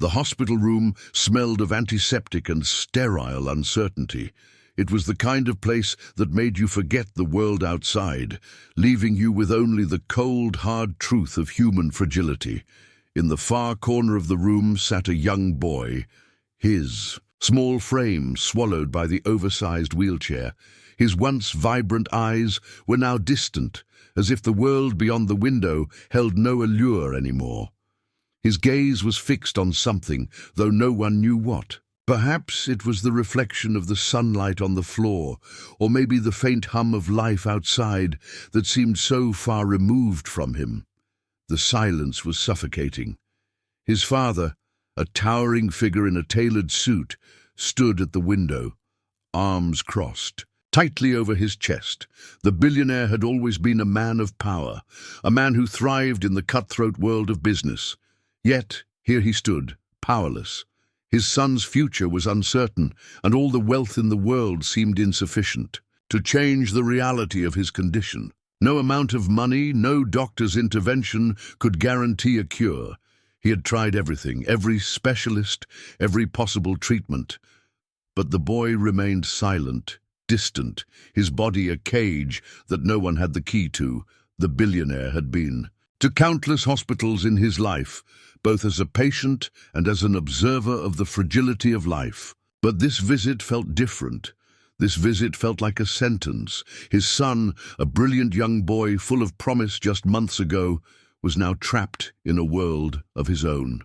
The hospital room smelled of antiseptic and sterile uncertainty. It was the kind of place that made you forget the world outside, leaving you with only the cold, hard truth of human fragility. In the far corner of the room sat a young boy, his small frame swallowed by the oversized wheelchair. His once vibrant eyes were now distant, as if the world beyond the window held no allure anymore. His gaze was fixed on something, though no one knew what. Perhaps it was the reflection of the sunlight on the floor, or maybe the faint hum of life outside that seemed so far removed from him. The silence was suffocating. His father, a towering figure in a tailored suit, stood at the window, arms crossed, tightly over his chest. The billionaire had always been a man of power, a man who thrived in the cutthroat world of business. Yet, here he stood, powerless. His son's future was uncertain, and all the wealth in the world seemed insufficient to change the reality of his condition. No amount of money, no doctor's intervention could guarantee a cure. He had tried everything, every specialist, every possible treatment. But the boy remained silent, distant, his body a cage that no one had the key to. The billionaire had been to countless hospitals in his life, both as a patient and as an observer of the fragility of life. But this visit felt different. This visit felt like a sentence. His son, a brilliant young boy full of promise just months ago, was now trapped in a world of his own.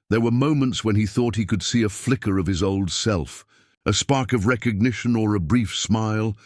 There were moments when he thought he could see a flicker of his old self, a spark of recognition or a brief smile,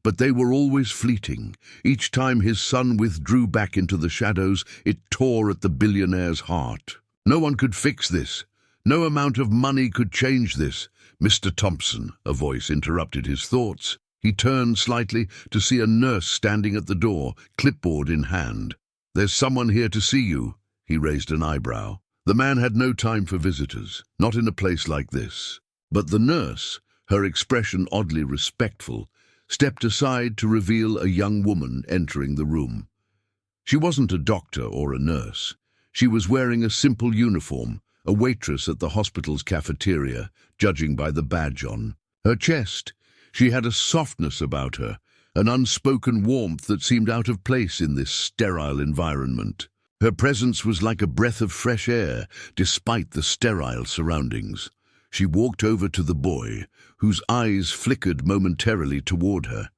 but they were always fleeting. Each time his son withdrew back into the shadows, it tore at the billionaire's heart. No one could fix this. No amount of money could change this. "Mr. Thompson," a voice interrupted his thoughts. He turned slightly to see a nurse standing at the door, clipboard in hand. "There's someone here to see you." He raised an eyebrow. The man had no time for visitors, not in a place like this. But the nurse, her expression oddly respectful, stepped aside to reveal a young woman entering the room. She wasn't a doctor or a nurse. She was wearing a simple uniform, a waitress at the hospital's cafeteria, judging by the badge on her chest. She had a softness about her, an unspoken warmth that seemed out of place in this sterile environment. Her presence was like a breath of fresh air, despite the sterile surroundings. She walked over to the boy, whose eyes flickered momentarily toward her.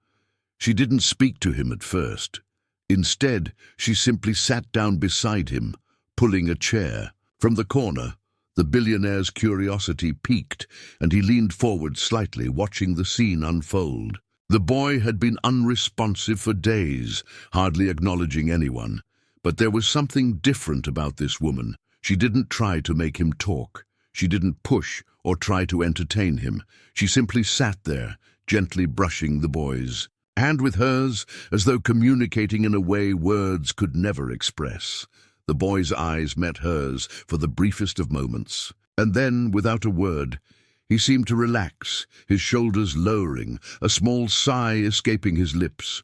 She didn't speak to him at first. Instead, she simply sat down beside him, pulling a chair. From the corner, the billionaire's curiosity piqued, and he leaned forward slightly, watching the scene unfold. The boy had been unresponsive for days, hardly acknowledging anyone. But there was something different about this woman. She didn't try to make him talk. She didn't push or try to entertain him. She simply sat there, gently brushing the boy's hand with hers, as though communicating in a way words could never express. The boy's eyes met hers for the briefest of moments, and then, without a word, he seemed to relax, his shoulders lowering, a small sigh escaping his lips.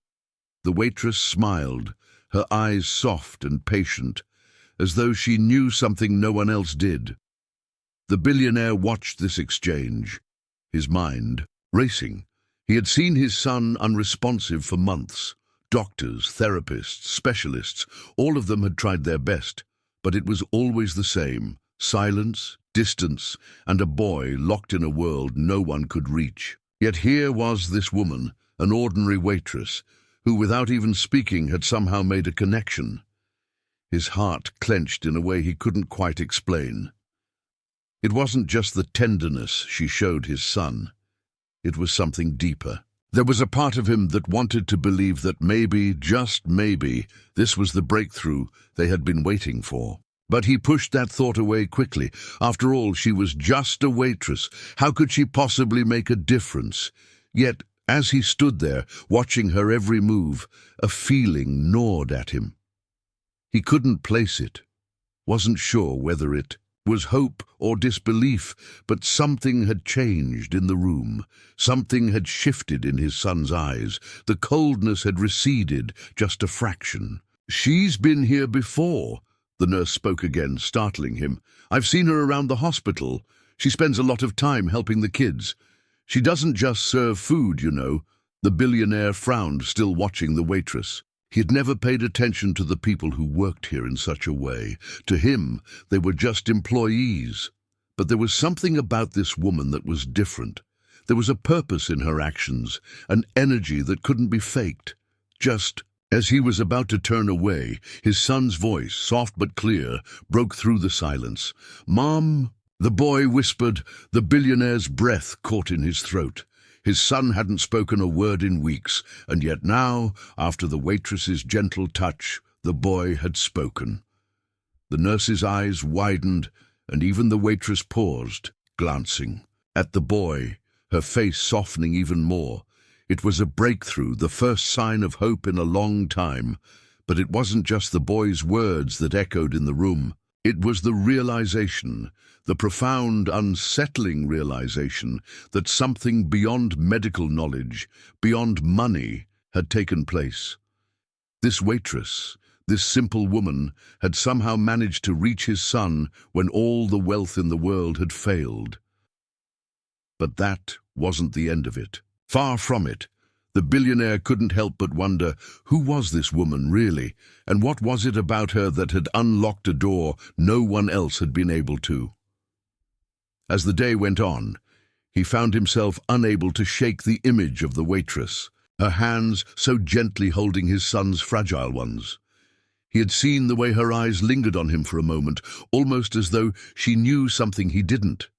The waitress smiled, her eyes soft and patient, as though she knew something no one else did. The billionaire watched this exchange, his mind racing. He had seen his son unresponsive for months. Doctors, therapists, specialists, all of them had tried their best, but it was always the same: silence, distance, and a boy locked in a world no one could reach. Yet here was this woman, an ordinary waitress, who without even speaking had somehow made a connection. His heart clenched in a way he couldn't quite explain. It wasn't just the tenderness she showed his son. It was something deeper. There was a part of him that wanted to believe that maybe, just maybe, this was the breakthrough they had been waiting for. But he pushed that thought away quickly. After all, she was just a waitress. How could she possibly make a difference? Yet, as he stood there, watching her every move, a feeling gnawed at him. He couldn't place it, wasn't sure whether it was hope or disbelief, but something had changed in the room. Something had shifted in his son's eyes. The coldness had receded just a fraction. "She's been here before," The nurse spoke again, startling him. "I've seen her around the hospital. She spends a lot of time helping the kids. She doesn't just serve food, you know." The billionaire frowned, still watching the waitress. He had never paid attention to the people who worked here in such a way. To him, they were just employees. But there was something about this woman that was different. There was a purpose in her actions, an energy that couldn't be faked. Just as he was about to turn away, his son's voice, soft but clear, broke through the silence. "Mom," the boy whispered, the billionaire's breath caught in his throat. His son hadn't spoken a word in weeks, and yet now, after the waitress's gentle touch, the boy had spoken. The nurse's eyes widened, and even the waitress paused, glancing at the boy, her face softening even more. It was a breakthrough, the first sign of hope in a long time. But it wasn't just the boy's words that echoed in the room. It was the realization, the profound, unsettling realization, that something beyond medical knowledge, beyond money, had taken place. This waitress, this simple woman, had somehow managed to reach his son when all the wealth in the world had failed. But that wasn't the end of it. Far from it. The billionaire couldn't help but wonder, who was this woman really, and what was it about her that had unlocked a door no one else had been able to? As the day went on, he found himself unable to shake the image of the waitress, her hands so gently holding his son's fragile ones. He had seen the way her eyes lingered on him for a moment, almost as though she knew something he didn't,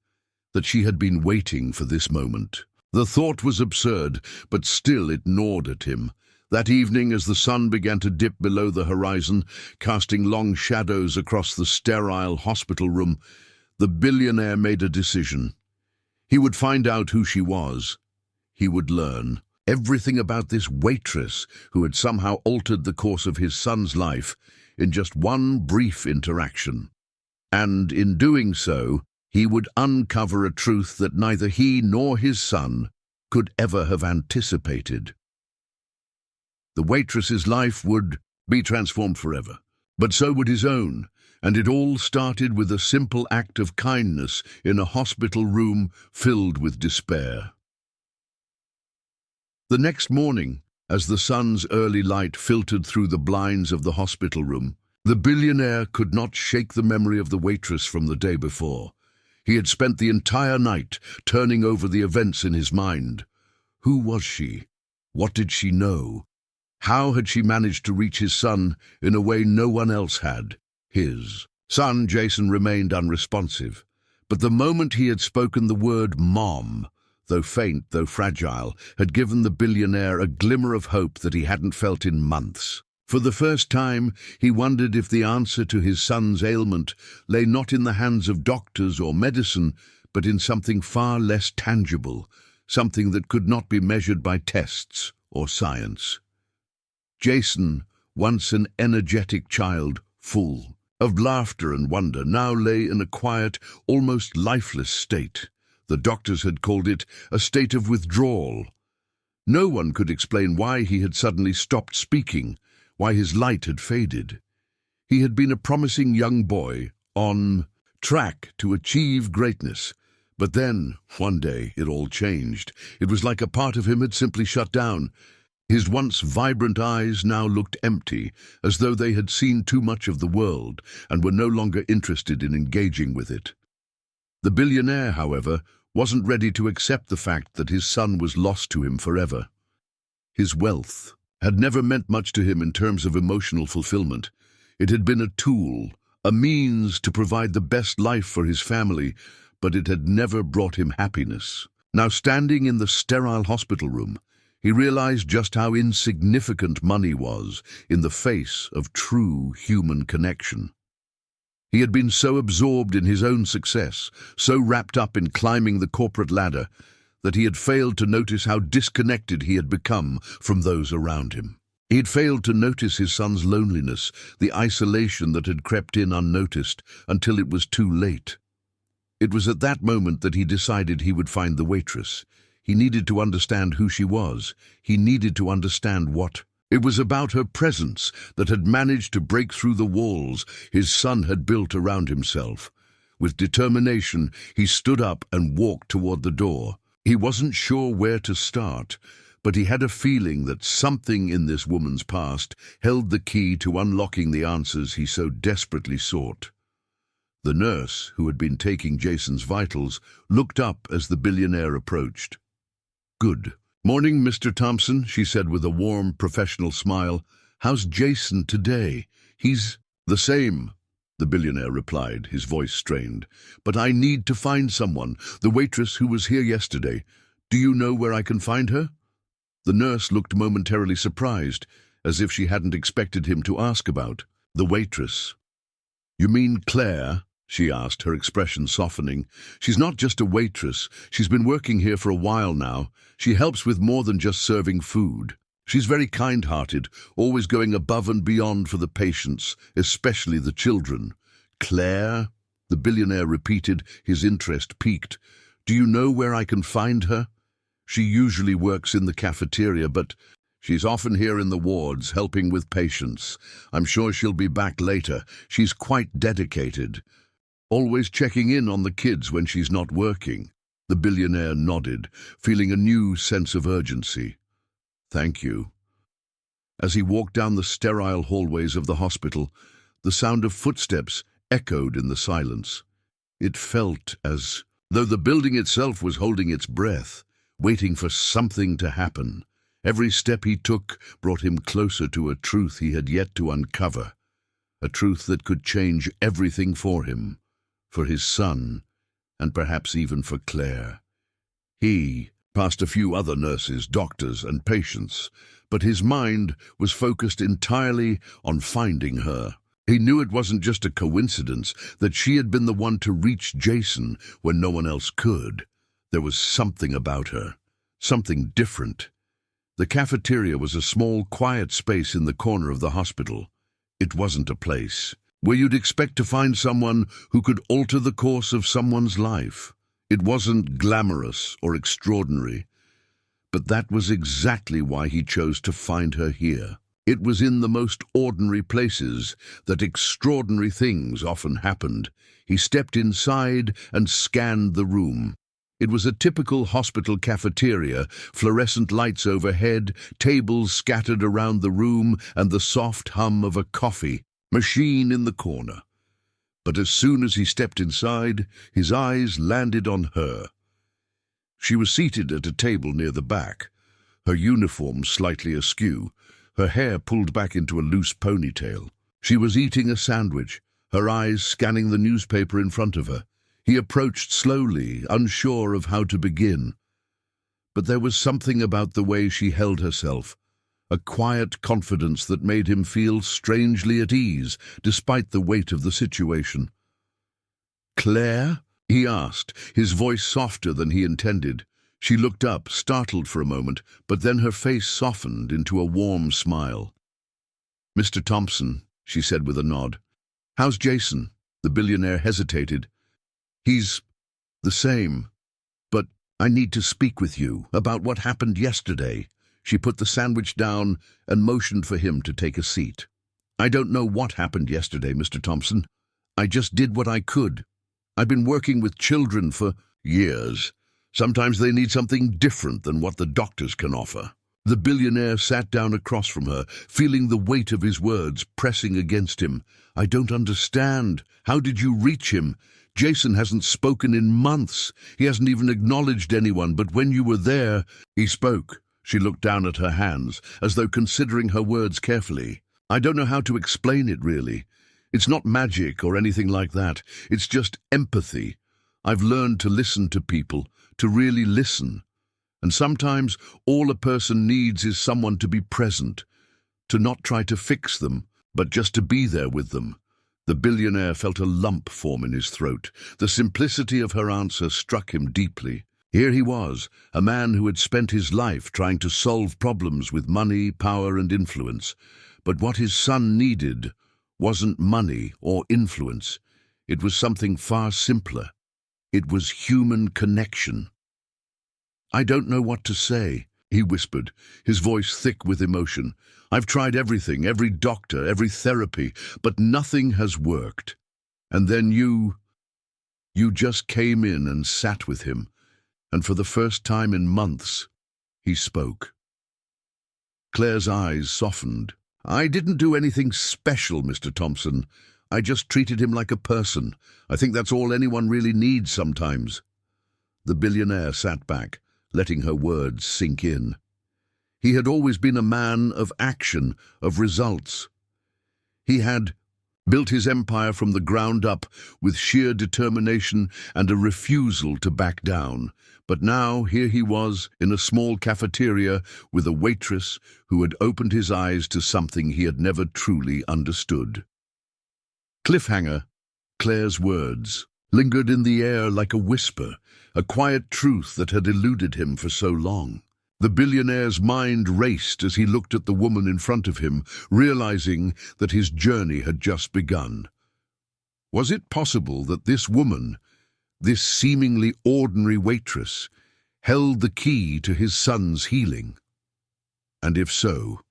that she had been waiting for this moment. The thought was absurd, but still it gnawed at him. That evening, as the sun began to dip below the horizon, casting long shadows across the sterile hospital room, the billionaire made a decision. He would find out who she was. He would learn everything about this waitress who had somehow altered the course of his son's life in just one brief interaction. And in doing so, he would uncover a truth that neither he nor his son could ever have anticipated. The waitress's life would be transformed forever, but so would his own, and it all started with a simple act of kindness in a hospital room filled with despair. The next morning, as the sun's early light filtered through the blinds of the hospital room, the billionaire could not shake the memory of the waitress from the day before. He had spent the entire night turning over the events in his mind. Who was she? What did she know? How had she managed to reach his son in a way no one else had? His son, Jason, remained unresponsive. But the moment he had spoken the word "mom," though faint, though fragile, had given the billionaire a glimmer of hope that he hadn't felt in months. For the first time, he wondered if the answer to his son's ailment lay not in the hands of doctors or medicine, but in something far less tangible, something that could not be measured by tests or science. Jason, once an energetic child, full of laughter and wonder, now lay in a quiet, almost lifeless state. The doctors had called it a state of withdrawal. No one could explain why he had suddenly stopped speaking, why his light had faded. He had been a promising young boy, on track to achieve greatness. But then, one day, it all changed. It was like a part of him had simply shut down. His once vibrant eyes now looked empty, as though they had seen too much of the world and were no longer interested in engaging with it. The billionaire, however, wasn't ready to accept the fact that his son was lost to him forever. His wealth had never meant much to him in terms of emotional fulfillment. It had been a tool, a means to provide the best life for his family, but it had never brought him happiness. Now, standing in the sterile hospital room, he realized just how insignificant money was in the face of true human connection. He had been so absorbed in his own success, so wrapped up in climbing the corporate ladder, that he had failed to notice how disconnected he had become from those around him. He had failed to notice his son's loneliness, the isolation that had crept in unnoticed until it was too late. It was at that moment that he decided he would find the waitress. He needed to understand who she was. He needed to understand what It was about her presence that had managed to break through the walls his son had built around himself. With determination, he stood up and walked toward the door. He wasn't sure where to start, but he had a feeling that something in this woman's past held the key to unlocking the answers he so desperately sought. The nurse, who had been taking Jason's vitals, looked up as the billionaire approached. "Good morning, Mr. Thompson," she said with a warm, professional smile. "How's Jason today?" "He's the same," the billionaire replied, his voice strained. "But I need to find someone, the waitress who was here yesterday. Do you know where I can find her?" The nurse looked momentarily surprised, as if she hadn't expected him to ask about the waitress. "You mean Claire?" she asked, her expression softening. "She's not just a waitress. She's been working here for a while now. She helps with more than just serving food. She's very kind-hearted, always going above and beyond for the patients, especially the children." "Claire?" the billionaire repeated, his interest piqued. "Do you know where I can find her?" "She usually works in the cafeteria, but she's often here in the wards, helping with patients. I'm sure she'll be back later. She's quite dedicated. Always checking in on the kids when she's not working." The billionaire nodded, feeling a new sense of urgency. "Thank you." As he walked down the sterile hallways of the hospital, the sound of footsteps echoed in the silence. It felt as though the building itself was holding its breath, waiting for something to happen. Every step he took brought him closer to a truth he had yet to uncover, a truth that could change everything for him, for his son, and perhaps even for Claire. He passed a few other nurses, doctors, and patients, but his mind was focused entirely on finding her. He knew it wasn't just a coincidence that she had been the one to reach Jason when no one else could. There was something about her, something different. The cafeteria was a small, quiet space in the corner of the hospital. It wasn't a place where you'd expect to find someone who could alter the course of someone's life. It wasn't glamorous or extraordinary, but that was exactly why he chose to find her here. It was in the most ordinary places that extraordinary things often happened. He stepped inside and scanned the room. It was a typical hospital cafeteria, fluorescent lights overhead, tables scattered around the room, and the soft hum of a coffee machine in the corner. But as soon as he stepped inside, his eyes landed on her. She was seated at a table near the back, her uniform slightly askew, her hair pulled back into a loose ponytail. She was eating a sandwich, her eyes scanning the newspaper in front of her. He approached slowly, unsure of how to begin. But there was something about the way she held herself, a quiet confidence that made him feel strangely at ease, despite the weight of the situation. "Claire?" he asked, his voice softer than he intended. She looked up, startled for a moment, but then her face softened into a warm smile. "Mr. Thompson," she said with a nod. "How's Jason?" The billionaire hesitated. "He's the same, but I need to speak with you about what happened yesterday." She put the sandwich down and motioned for him to take a seat. "I don't know what happened yesterday, Mr. Thompson. I just did what I could. I've been working with children for years. Sometimes they need something different than what the doctors can offer." The billionaire sat down across from her, feeling the weight of his words pressing against him. "I don't understand. How did you reach him? Jason hasn't spoken in months. He hasn't even acknowledged anyone, but when you were there, he spoke." She looked down at her hands, as though considering her words carefully. "I don't know how to explain it, really. It's not magic or anything like that. It's just empathy. I've learned to listen to people, to really listen. And sometimes all a person needs is someone to be present, to not try to fix them, but just to be there with them." The billionaire felt a lump form in his throat. The simplicity of her answer struck him deeply. Here he was, a man who had spent his life trying to solve problems with money, power, and influence. But what his son needed wasn't money or influence. It was something far simpler. It was human connection. "I don't know what to say," he whispered, his voice thick with emotion. "I've tried everything, every doctor, every therapy, but nothing has worked. And then you just came in and sat with him, and for the first time in months, he spoke." Claire's eyes softened. "I didn't do anything special, Mr. Thompson. I just treated him like a person. I think that's all anyone really needs sometimes." The billionaire sat back, letting her words sink in. He had always been a man of action, of results. He had built his empire from the ground up with sheer determination and a refusal to back down. But now here he was in a small cafeteria with a waitress who had opened his eyes to something he had never truly understood. Cliffhanger. Claire's words lingered in the air like a whisper, a quiet truth that had eluded him for so long. The billionaire's mind raced as he looked at the woman in front of him, realizing that his journey had just begun. Was it possible that this woman, this seemingly ordinary waitress, held the key to his son's healing? And if so,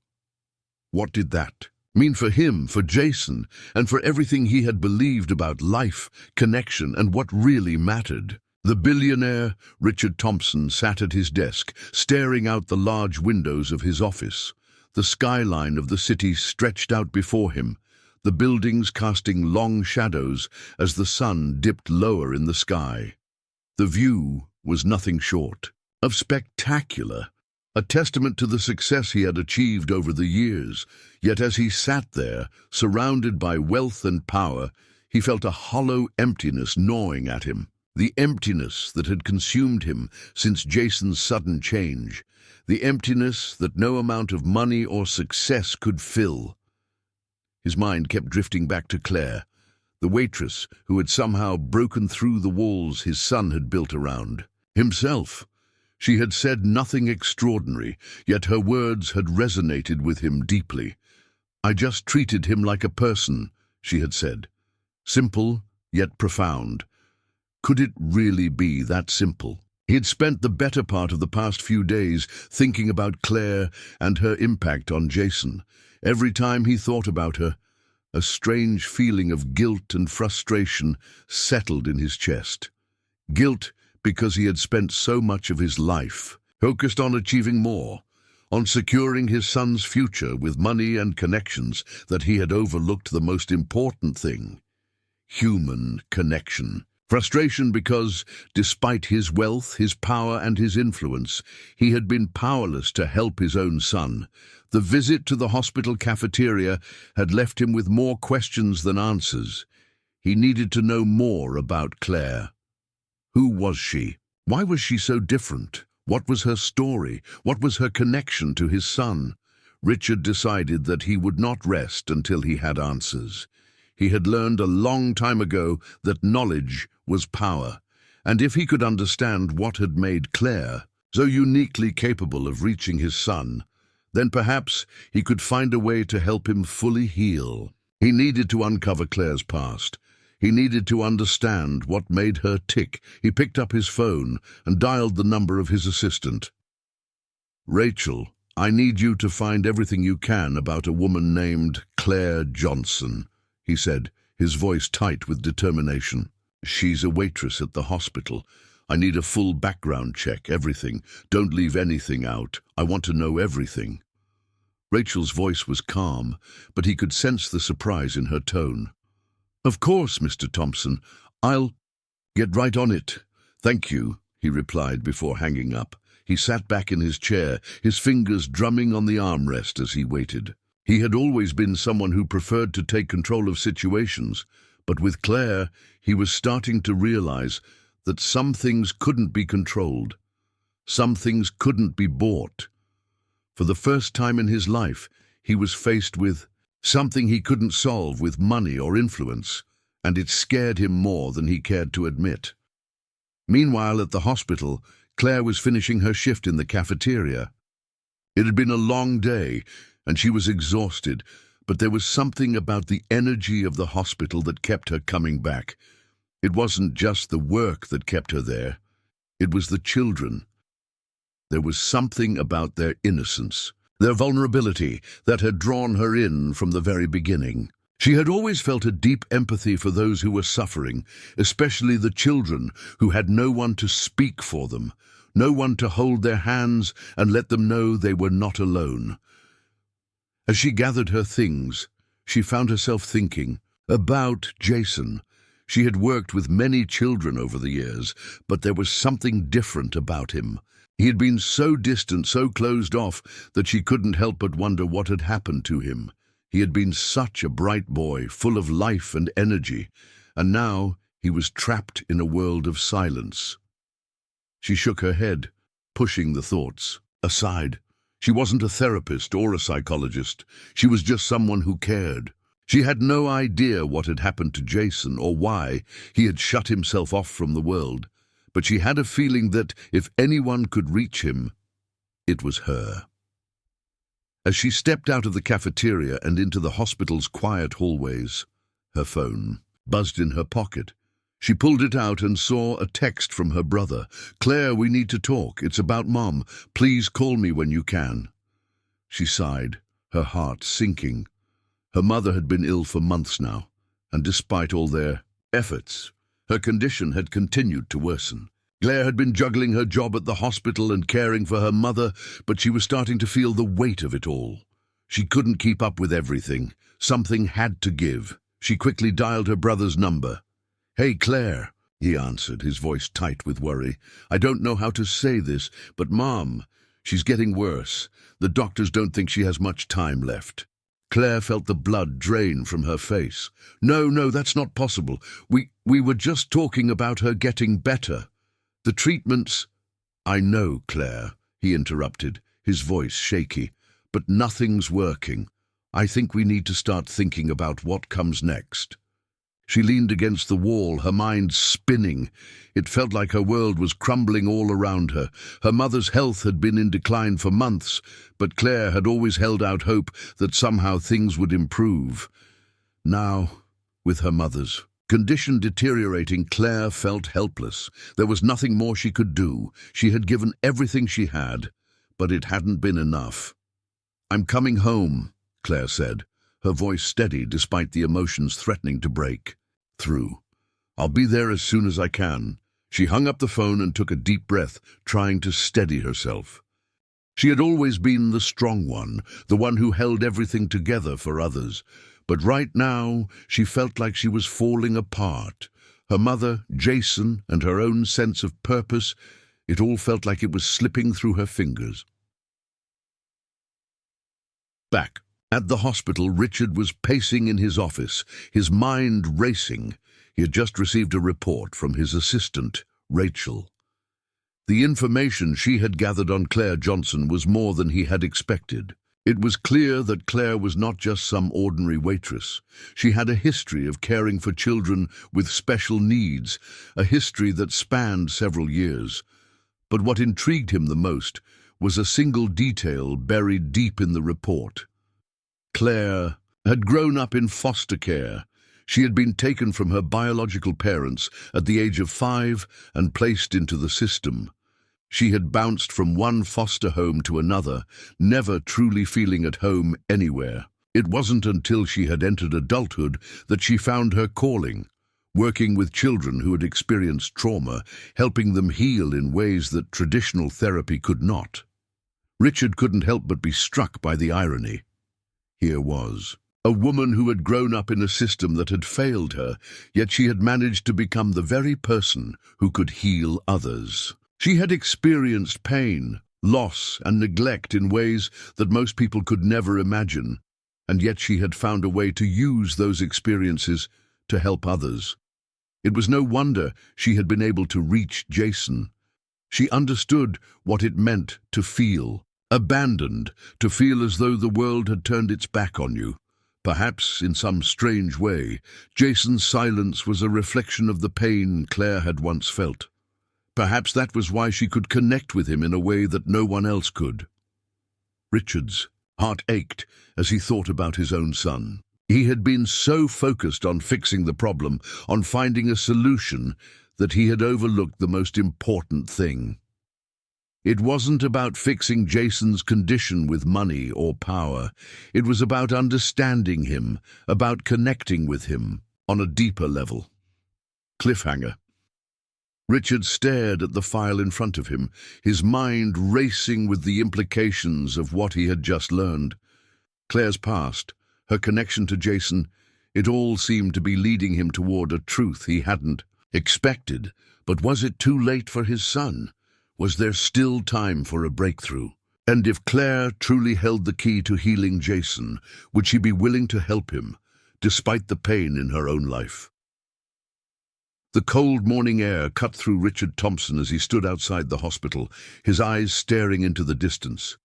what did that mean for him, for Jason, and for everything he had believed about life, connection, and what really mattered? The billionaire, Richard Thompson, sat at his desk, staring out the large windows of his office. The skyline of the city stretched out before him, the buildings casting long shadows as the sun dipped lower in the sky. The view was nothing short of spectacular, a testament to the success he had achieved over the years. Yet as he sat there, surrounded by wealth and power, he felt a hollow emptiness gnawing at him. The emptiness that had consumed him since Jason's sudden change. The emptiness that no amount of money or success could fill. His mind kept drifting back to Claire, the waitress who had somehow broken through the walls his son had built around himself. She had said nothing extraordinary, yet her words had resonated with him deeply. "I just treated him like a person," she had said. Simple, yet profound. Could it really be that simple? He had spent the better part of the past few days thinking about Claire and her impact on Jason. Every time he thought about her, a strange feeling of guilt and frustration settled in his chest. Guilt because he had spent so much of his life focused on achieving more, on securing his son's future with money and connections, that he had overlooked the most important thing: human connection. Frustration because, despite his wealth, his power and his influence, he had been powerless to help his own son. The visit to the hospital cafeteria had left him with more questions than answers. He needed to know more about Claire. Who was she? Why was she so different? What was her story? What was her connection to his son? Richard decided that he would not rest until he had answers. He had learned a long time ago that knowledge was power, and if he could understand what had made Claire so uniquely capable of reaching his son, then perhaps he could find a way to help him fully heal. He needed to uncover Claire's past. He needed to understand what made her tick. He picked up his phone and dialed the number of his assistant. "Rachel, I need you to find everything you can about a woman named Claire Johnson," he said, his voice tight with determination. "She's a waitress at the hospital. I need a full background check, everything. Don't leave anything out. I want to know everything." Rachel's voice was calm, but he could sense the surprise in her tone. "Of course, Mr. Thompson. I'll get right on it. Thank you," he replied before hanging up. He sat back in his chair, his fingers drumming on the armrest as he waited. He had always been someone who preferred to take control of situations, but with Claire, he was starting to realize that some things couldn't be controlled. Some things couldn't be bought. For the first time in his life, he was faced with something he couldn't solve with money or influence, and it scared him more than he cared to admit. Meanwhile, at the hospital, Claire was finishing her shift in the cafeteria. It had been a long day, and she was exhausted, but there was something about the energy of the hospital that kept her coming back. It wasn't just the work that kept her there. It was the children. There was something about their innocence, their vulnerability, that had drawn her in from the very beginning. She had always felt a deep empathy for those who were suffering, especially the children who had no one to speak for them, no one to hold their hands and let them know they were not alone. As she gathered her things, she found herself thinking about Jason. She had worked with many children over the years, but there was something different about him. He had been so distant, so closed off, that she couldn't help but wonder what had happened to him. He had been such a bright boy, full of life and energy, and now he was trapped in a world of silence. She shook her head, pushing the thoughts aside. She wasn't a therapist or a psychologist. She was just someone who cared. She had no idea what had happened to Jason or why he had shut himself off from the world, but she had a feeling that if anyone could reach him, it was her. As she stepped out of the cafeteria and into the hospital's quiet hallways, her phone buzzed in her pocket. She pulled it out and saw a text from her brother. "Claire, we need to talk. It's about Mom. Please call me when you can." She sighed, her heart sinking. Her mother had been ill for months now, and despite all their efforts, her condition had continued to worsen. Claire had been juggling her job at the hospital and caring for her mother, but she was starting to feel the weight of it all. She couldn't keep up with everything. Something had to give. She quickly dialed her brother's number. "Hey, Claire," he answered, his voice tight with worry. "I don't know how to say this, but Mom, she's getting worse. The doctors don't think she has much time left." Claire felt the blood drain from her face. No, that's not possible. We were just talking about her getting better. The treatments—" "I know, Claire," he interrupted, his voice shaky, "but nothing's working. I think we need to start thinking about what comes next." She leaned against the wall, her mind spinning. It felt like her world was crumbling all around her. Her mother's health had been in decline for months, but Claire had always held out hope that somehow things would improve. Now, with her mother's condition deteriorating, Claire felt helpless. There was nothing more she could do. She had given everything she had, but it hadn't been enough. "I'm coming home," Claire said, her voice steady despite the emotions threatening to break through. "I'll be there as soon as I can." She hung up the phone and took a deep breath, trying to steady herself. She had always been the strong one, the one who held everything together for others. But right now, she felt like she was falling apart. Her mother, Jason, and her own sense of purpose, it all felt like it was slipping through her fingers. Back at the hospital, Richard was pacing in his office, his mind racing. He had just received a report from his assistant, Rachel. The information she had gathered on Claire Johnson was more than he had expected. It was clear that Claire was not just some ordinary waitress. She had a history of caring for children with special needs, a history that spanned several years. But what intrigued him the most was a single detail buried deep in the report. Claire had grown up in foster care. She had been taken from her biological parents at the age of 5 and placed into the system. She had bounced from one foster home to another, never truly feeling at home anywhere. It wasn't until she had entered adulthood that she found her calling, working with children who had experienced trauma, helping them heal in ways that traditional therapy could not. Richard couldn't help but be struck by the irony. Here was a woman who had grown up in a system that had failed her, yet she had managed to become the very person who could heal others. She had experienced pain, loss, and neglect in ways that most people could never imagine, and yet she had found a way to use those experiences to help others. It was no wonder she had been able to reach Jason. She understood what it meant to feel abandoned, to feel as though the world had turned its back on you. Perhaps, in some strange way, Jason's silence was a reflection of the pain Claire had once felt. Perhaps that was why she could connect with him in a way that no one else could. Richard's heart ached as he thought about his own son. He had been so focused on fixing the problem, on finding a solution, that he had overlooked the most important thing. It wasn't about fixing Jason's condition with money or power. It was about understanding him, about connecting with him on a deeper level. Cliffhanger. Richard stared at the file in front of him, his mind racing with the implications of what he had just learned. Claire's past, her connection to Jason, it all seemed to be leading him toward a truth he hadn't expected. But was it too late for his son? Was there still time for a breakthrough? And if Claire truly held the key to healing Jason, would she be willing to help him, despite the pain in her own life? The cold morning air cut through Richard Thompson as he stood outside the hospital, his eyes staring into the distance.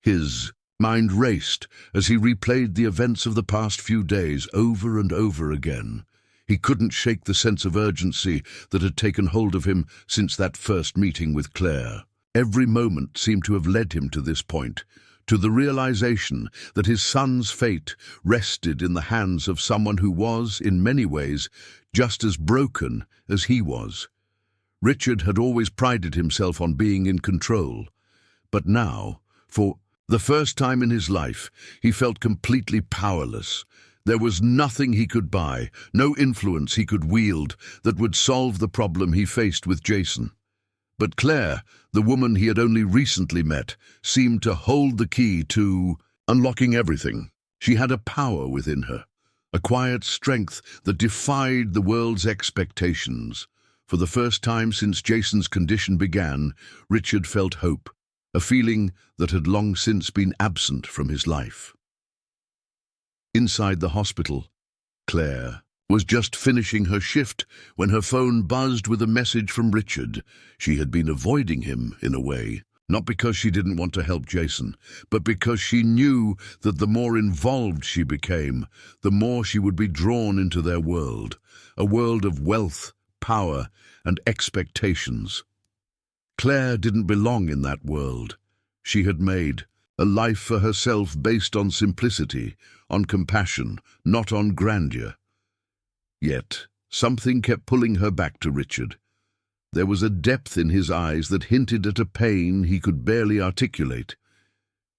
His mind raced as he replayed the events of the past few days over and over again. He couldn't shake the sense of urgency that had taken hold of him since that first meeting with Claire. Every moment seemed to have led him to this point, to the realization that his son's fate rested in the hands of someone who was, in many ways, just as broken as he was. Richard had always prided himself on being in control, but now, for the first time in his life, he felt completely powerless. There was nothing he could buy, no influence he could wield that would solve the problem he faced with Jason. But Claire, the woman he had only recently met, seemed to hold the key to unlocking everything. She had a power within her, a quiet strength that defied the world's expectations. For the first time since Jason's condition began, Richard felt hope, a feeling that had long since been absent from his life. Inside the hospital, Claire was just finishing her shift when her phone buzzed with a message from Richard. She had been avoiding him, in a way, not because she didn't want to help Jason, but because she knew that the more involved she became, the more she would be drawn into their world, a world of wealth, power, and expectations. Claire didn't belong in that world. She had made a life for herself based on simplicity, on compassion, not on grandeur. Yet, something kept pulling her back to Richard. There was a depth in his eyes that hinted at a pain he could barely articulate.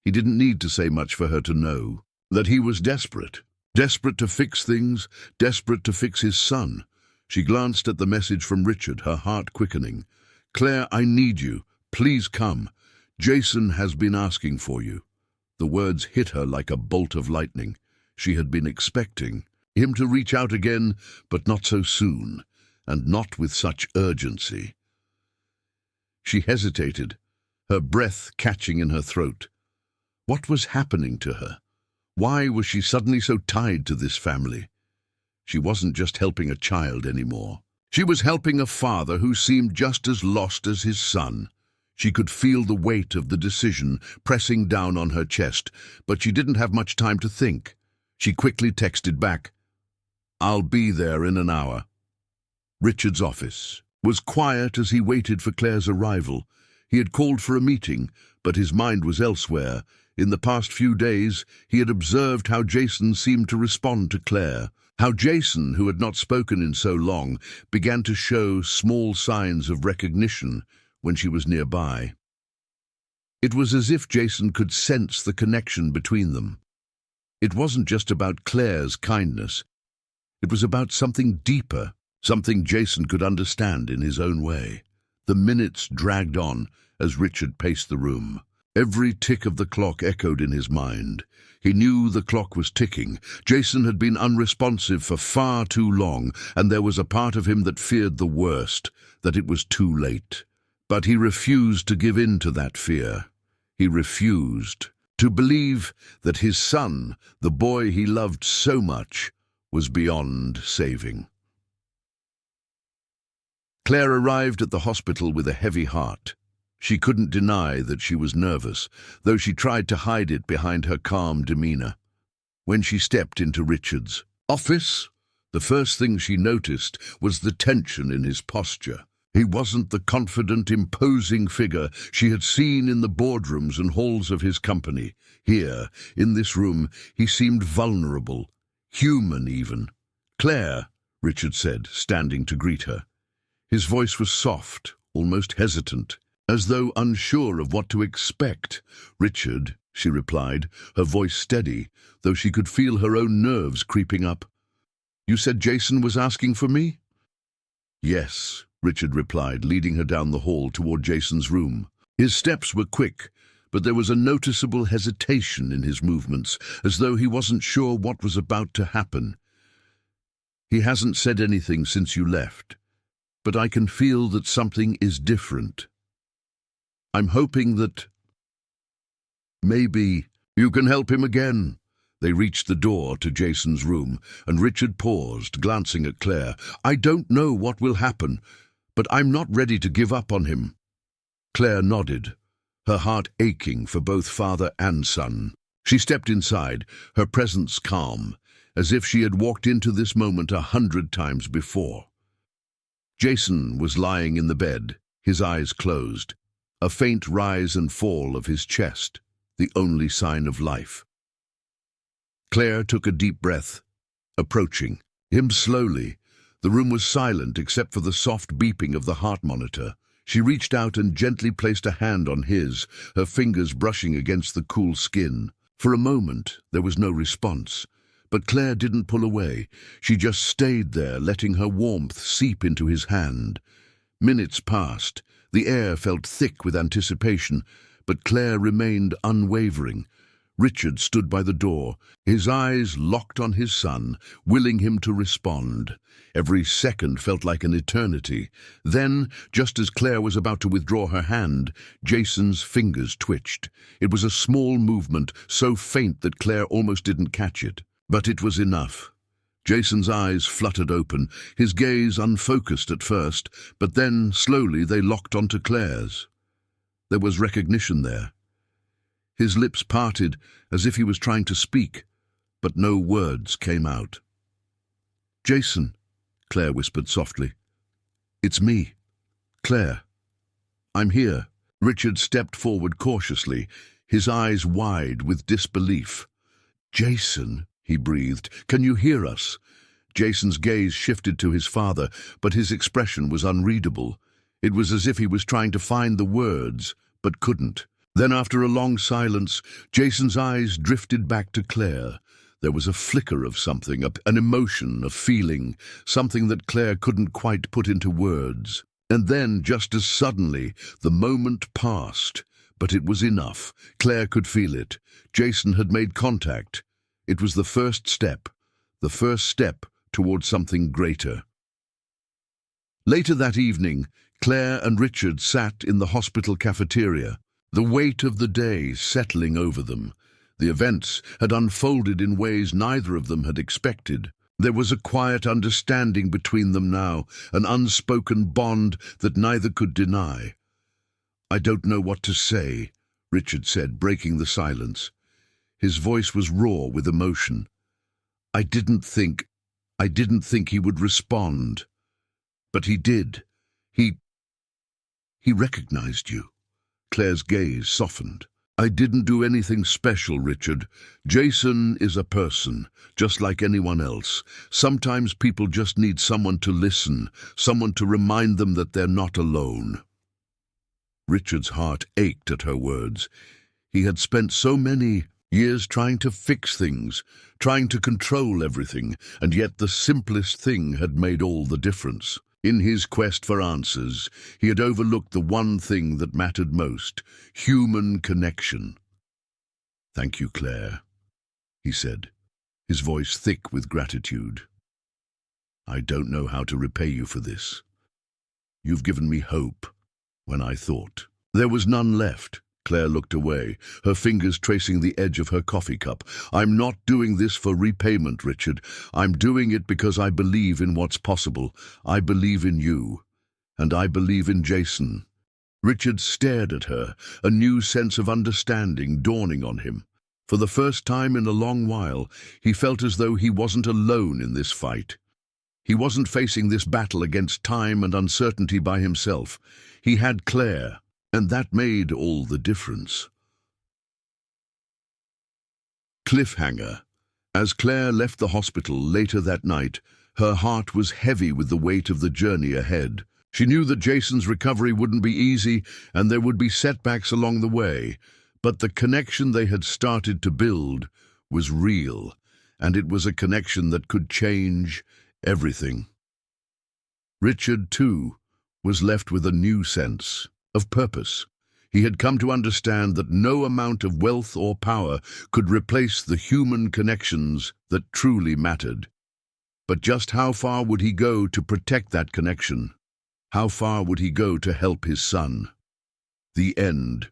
He didn't need to say much for her to know that he was desperate. Desperate to fix things, desperate to fix his son. She glanced at the message from Richard, her heart quickening. "Claire, I need you. Please come. Jason has been asking for you." The words hit her like a bolt of lightning. She had been expecting him to reach out again, but not so soon, and not with such urgency. She hesitated, her breath catching in her throat. What was happening to her? Why was she suddenly so tied to this family? She wasn't just helping a child anymore. She was helping a father who seemed just as lost as his son. She could feel the weight of the decision pressing down on her chest, but she didn't have much time to think. She quickly texted back, "I'll be there in an hour." Richard's office was quiet as he waited for Claire's arrival. He had called for a meeting, but his mind was elsewhere. In the past few days, he had observed how Jason seemed to respond to Claire, how Jason, who had not spoken in so long, began to show small signs of recognition when she was nearby. It was as if Jason could sense the connection between them. It wasn't just about Claire's kindness. It was about something deeper, something Jason could understand in his own way. The minutes dragged on as Richard paced the room. Every tick of the clock echoed in his mind. He knew the clock was ticking. Jason had been unresponsive for far too long, and there was a part of him that feared the worst, that it was too late. But he refused to give in to that fear. He refused to believe that his son, the boy he loved so much, was beyond saving. Claire arrived at the hospital with a heavy heart. She couldn't deny that she was nervous, though she tried to hide it behind her calm demeanor. When she stepped into Richard's office, the first thing she noticed was the tension in his posture. He wasn't the confident, imposing figure she had seen in the boardrooms and halls of his company. Here, in this room, he seemed vulnerable, human even. "Claire," Richard said, standing to greet her. His voice was soft, almost hesitant. as though unsure of what to expect. "Richard," she replied, her voice steady, though she could feel her own nerves creeping up. "You said Jason was asking for me?" "Yes," Richard replied, leading her down the hall toward Jason's room. His steps were quick, but there was a noticeable hesitation in his movements, as though he wasn't sure what was about to happen. "He hasn't said anything since you left, but I can feel that something is different. I'm hoping that maybe you can help him again." They reached the door to Jason's room, and Richard paused, glancing at Claire. "I don't know what will happen, but I'm not ready to give up on him." Claire nodded, her heart aching for both father and son. She stepped inside, her presence calm, as if she had walked into this moment 100 times before. Jason was lying in the bed, his eyes closed, a faint rise and fall of his chest, the only sign of life. Claire took a deep breath, approaching him slowly. The room was silent except for the soft beeping of the heart monitor. She reached out and gently placed a hand on his, her fingers brushing against the cool skin. For a moment, there was no response, but Claire didn't pull away. She just stayed there, letting her warmth seep into his hand. Minutes passed. The air felt thick with anticipation, but Claire remained unwavering. Richard stood by the door, his eyes locked on his son, willing him to respond. Every second felt like an eternity. Then, just as Claire was about to withdraw her hand, Jason's fingers twitched. It was a small movement, so faint that Claire almost didn't catch it. But it was enough. Jason's eyes fluttered open, his gaze unfocused at first, but then, slowly, they locked onto Claire's. There was recognition there. His lips parted as if he was trying to speak, but no words came out. "Jason," Claire whispered softly. "It's me, Claire. I'm here." Richard stepped forward cautiously, his eyes wide with disbelief. "Jason," he breathed, "can you hear us?" Jason's gaze shifted to his father, but his expression was unreadable. It was as if he was trying to find the words, but couldn't. Then, after a long silence, Jason's eyes drifted back to Claire. There was a flicker of something, an emotion, a feeling, something that Claire couldn't quite put into words. And then, just as suddenly, the moment passed. But it was enough. Claire could feel it. Jason had made contact. It was the first step towards something greater. Later that evening, Claire and Richard sat in the hospital cafeteria, the weight of the day settling over them. The events had unfolded in ways neither of them had expected. There was a quiet understanding between them now, an unspoken bond that neither could deny. "I don't know what to say," Richard said, breaking the silence. His voice was raw with emotion. I didn't think he would respond. But he did. He recognized you." Claire's gaze softened. "I didn't do anything special, Richard. Jason is a person, just like anyone else. Sometimes people just need someone to listen, someone to remind them that they're not alone." Richard's heart ached at her words. He had spent so many years trying to fix things, trying to control everything, and yet the simplest thing had made all the difference. In his quest for answers, he had overlooked the one thing that mattered most: human connection. "Thank you, Claire," he said, his voice thick with gratitude. "I don't know how to repay you for this. You've given me hope when I thought." There was none left. Claire looked away, her fingers tracing the edge of her coffee cup. "I'm not doing this for repayment, Richard. I'm doing it because I believe in what's possible. I believe in you. And I believe in Jason." Richard stared at her, a new sense of understanding dawning on him. For the first time in a long while, he felt as though he wasn't alone in this fight. He wasn't facing this battle against time and uncertainty by himself. He had Claire. And that made all the difference. Cliffhanger. As Claire left the hospital later that night, her heart was heavy with the weight of the journey ahead. She knew that Jason's recovery wouldn't be easy and there would be setbacks along the way, but the connection they had started to build was real, and it was a connection that could change everything. Richard, too, was left with a new sense of purpose. He had come to understand that no amount of wealth or power could replace the human connections that truly mattered. But just how far would he go to protect that connection? How far would he go to help his son? The end.